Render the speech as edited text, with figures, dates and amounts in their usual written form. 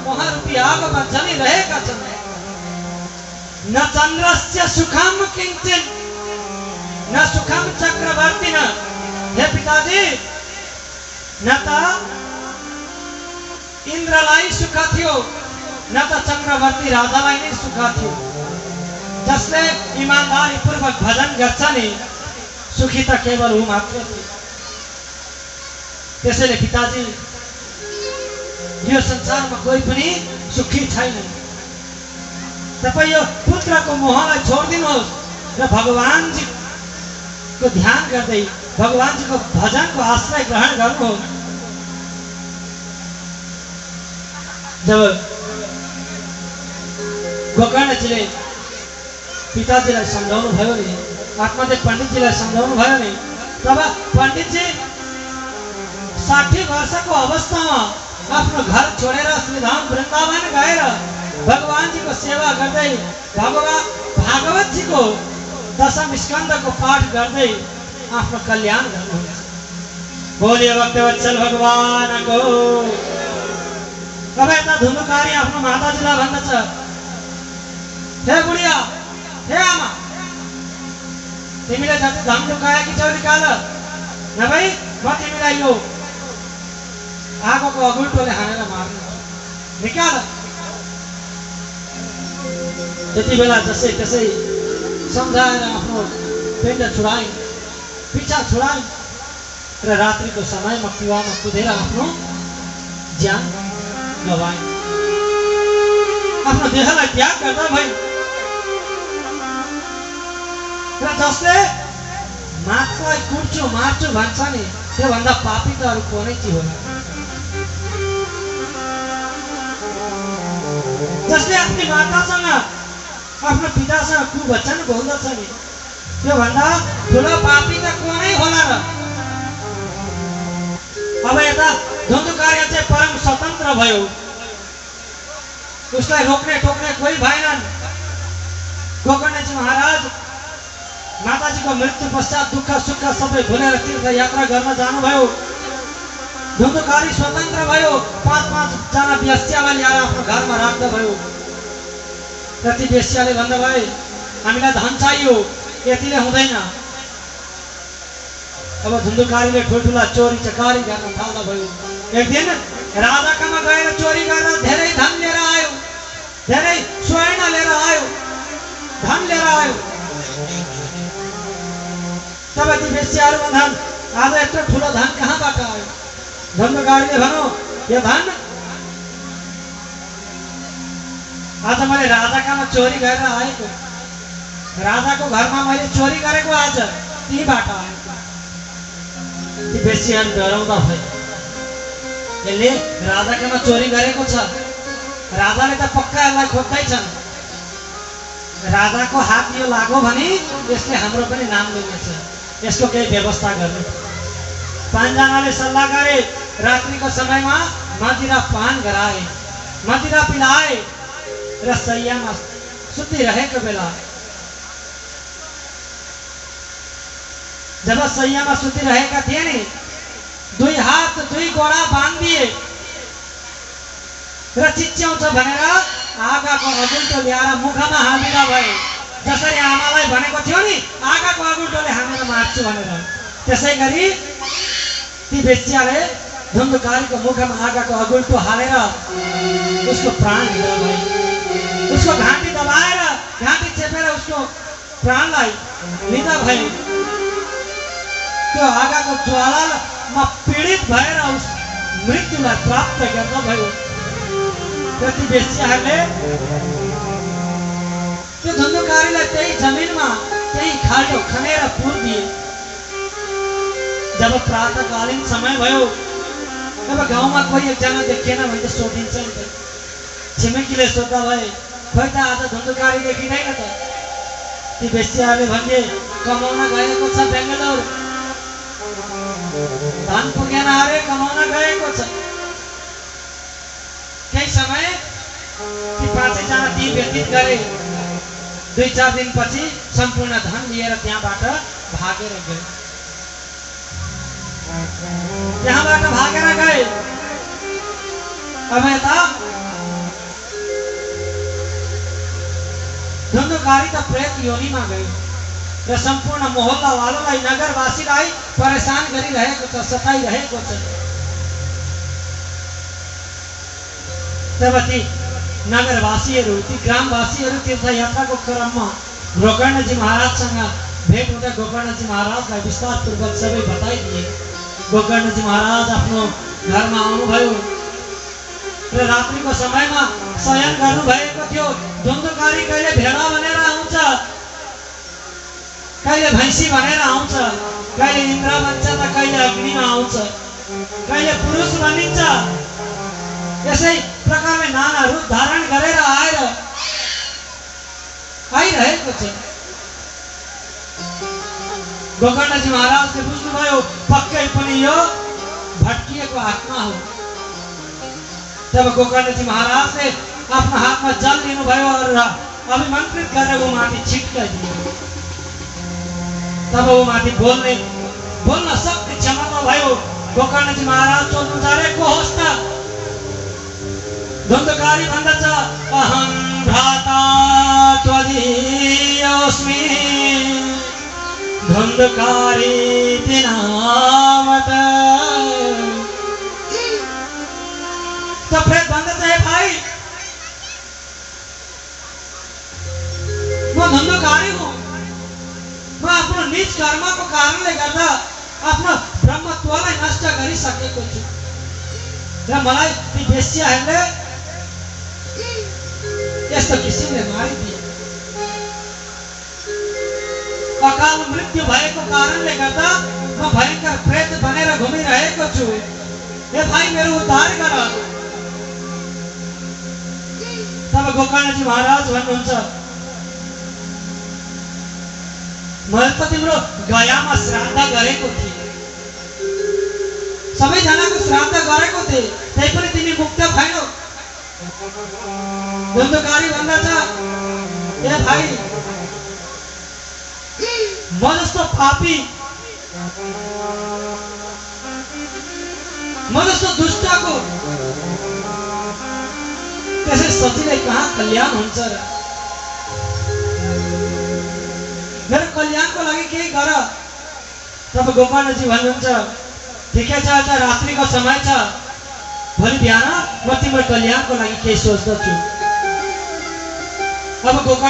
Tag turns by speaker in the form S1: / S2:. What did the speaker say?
S1: मोहरूपी आगमा जलिरहेका छन्। न चन्द्रस्य सुखम किंचित न सुखम चक्रवर्ती न। हे पिताजी, न त इन्द्रलाई सुख थियो न त चक्रवर्ती राजालाई नै सुख थियो। जसले ईमानदारी पूर्वक भजन गर्छ नि सुखी त केवल ऊ मात्र थियो। त्यसैले पिताजी, यो संसारमा कोही पनि सुखी छैन। तपाईं यो पुत्रको मोहलाई छोडिदिनुहोस् र भगवानजीको ध्यान गर्दै भगवानजीको भजनको आश्रय ग्रहण गर्नुहोस्। जब गोकर्णजीले पिताजीलाई सम्झाउनु भयो नि, आत्मादेव पण्डितजीलाई सम्झाउनु भयो नि, तब पण्डितजी 60 वर्षको अवस्थामा आफ्नो घर छोडेर श्रीधाम वृन्दावन गएर भगवानजीको सेवा गर्दै भागवतजीको दशम स्कन्धको पाठ गर्दै आफ्नो कल्याण गर्नुहुन्छ। बोलिए भक्तवत्सल भगवानको। अब यता धुनुकारी आफ्नो माताजीलाई भन्दछ, हे बुढिया, हे आमा, तिमीले जति धन लुकाएकी छौ निकाल, नभई म तिमीलाई यो आगोको अगुल्टोले हानेर मार्नु, निकाल। त्यति बेला जसै त्यसै सम्झाएर आफ्नो पिण्ड छुडाइन्, पिछा छुडाइन् र रात्रिको समयमा कुवामा कुदेर आफ्नो ज्यान गवाइन्। आफ्नो देहलाई त्याग गर्दा भइन्। र जसले मात्रलाई कुट्छु मार्छु भन्छ नि, त्योभन्दा पापी त अरू कुनै चिज होला। जसले आफ्नो मातासँग आफ्नो पितासँग कुवचन बोल्दछ नि, त्योभन्दा ठुलो पापी त कुनै होला र। अब यता धुन्धुकारी चाहिँ परम स्वतन्त्र भयो। उसलाई रोक्ने टोक्ने कोही भएनन्। गोकर्णजी महाराज माताजीको मृत्यु पश्चात दुःख सुख सबै भुलेर तीर्थ यात्रा गर्न जानुभयो। धुन्धुकारी स्वतन्त्र भयो। 5-5 जना बेस्यालाई ल्याएर आफ्नो घरमा राख्दा भयो। र ती बेस्याले भन्नुभयो, हामीलाई धन चाहियो, यतिले हुँदैन। अब धुन्धुकारीले ठुल्ठुला चोरी चकारी गर्न थाल्दा भयो। एक दिन राजाकामा गएर चोरी गरेर धेरै धन लिएर आयो, धेरै स्वर्ण लिएर आयो, धन लिएर आयो। तब ती बेस्याहरू भन्छन्, आज यत्रो ठुलो धन कहाँबाट आयो? धुन्धुकारीले भन्यो, यो धन आज मैले राजाकामा चोरी गरेर आएको, राजाको घरमा मैले चोरी गरेको आज तीबाट आएको। ती बेस्याहरू डराउँदा भए, यसले राजाकामा चोरी गरेको छ, राजाले त पक्का यसलाई खोज्दैछन्। राजाको हात यो लाग्यो भने यसले हाम्रो पनि नाम लिनेछ, यसको केही व्यवस्था गर्नु। 5 जनाले सल्लाह गरे। रात्रिको समयमा मदिरा पान गराए, मदिरा पिलाए र शय्यामा सुतिरहेको बेला, जब शय्यामा सुतिरहेका थिए नि, 2 हात 2 गोडा बाँधिए र चिच्याउँछ भनेर आगाको अगुल्टो ल्याएर मुखमा हालिदिँदा भए। जसरी आमालाई भनेको थियो नि, आगाको अगुल्टोले हानेर मार्छु भनेर, त्यसै गरी ती बेस्याले धुन्धुकारीको मुखमा आगाको अगुल्टो हालेर उसको प्राण लिँदा भए। उसको घाँटी दबाएर घाँटी चेपेर उसको प्राणलाई लिँदा भए। त्यो आगाको ज्वालामा पीडित भएर उस मृत्युलाई प्राप्त गर्दा भयो। ती बेस्याहरूले त्यो धुन्धुकारीलाई त्यही जमिनमा त्यही खाल्डो खनेर पुर्दिए। जब प्रातःकालीन समय भयो, तब गाउँमा कोही एकजना देखिएन भने त सोधिन्छ नि त। छिमेकीले सोद्धा भए, खोइ त आज धुन्धुकारी देखिँदैन त। ती बेस्याहरूले भने, कमाउन गएको छ बेङ्गलोर, धन पुगेन अरे, कमाउन गएको छ। केही समय ती 5 जना ती व्यतीत गरे। 2-4 दिनपछि सम्पूर्ण धन लिएर त्यहाँबाट भागेर गए। त्यहाँबाट भागेर गए। अब यता धुन्धकारी त प्रेत योनिमा गयो र सम्पूर्ण मोहल्ला वालोलाई नगरवासीलाई परेशान गरिरहेको छ, सताइरहेको छ। तब ती नगरवासीहरू, ती ग्रामवासीहरू तीर्थयात्राको क्रममा गोकर्णजी महाराजसँग भेट हुँदा गोकर्णजी महाराजलाई विस्तारपूर्वक सबै बताइदिए। गोकर्णजी महाराज आफ्नो घरमा आउनुभयो र रात्रिको समयमा शयन गर्नुभएको थियो। धुन्धकारी कहिले भेडा भनेर आउँछ, कहिले भैँसी भनेर आउँछ, कहिले इन्द्र बन्छ त कहिले अग्निमा आउँछ, कहिले पुरुष बनिन्छ। यसै प्रकारले नाना रूप धारण गरेर आइरहेको छ। गोकर्णजी महाराजले बुझ्नुभयो पक्कै पनि यो भट्किएको आत्मा हो। तब गोकर्णजी महाराजले आफ्नो हातमा जल लिनुभयो र अभिमन्त्रित गरेर वो माथि छिट्काइदियो। तब वो माथि बोल्न सक्ने क्षमता भयो। गोकर्णजी महाराज सोध्नु चाहे को होस् त? धुन्धकारी भन्दछ अहं भ्राता त्वदीयोऽस्मि धुन्धकारी नामत। तो प्रेत भन्दछ हे भाइ, म धुन्धकारी हुँ। म आफ्नो निज कर्मको कारणले गर्दा आफ्नो ब्रह्मत्वलाई नष्ट गरिसकेको छु र मलाई ती वेश्याहरूले यस्तो किसिमले मारिदिए। अकाल मृत्यु भएको कारणले गर्दा म भयंकर प्रेत बनेर घुमिरहेको छु। हे भाइ मेरो उद्धार गर। तब गोकर्णजी महाराज भन्नुहुन्छ मैले त तिम्रो गयामा श्राद्ध गरेको थिएँ, सबैजनाको श्राद्ध गरेको थिएँ, त्यही पनि तिमी मुक्त भएनौ। धुन्धकारी भन्दछ ए भाइ, म जस्तो पापी, म जस्तो दुष्टको त्यसै सजिलै कहाँ कल्याण हुन्छ र? मेरो कल्याणको लागि केही गर। तब गोकर्णजी भन्नुहुन्छ ठिकै छ, आज रात्रिको समय छ, भोलि बिहान म तिम्रो कल्याणको लागि केही सोच्दछु। अब गोकर्ण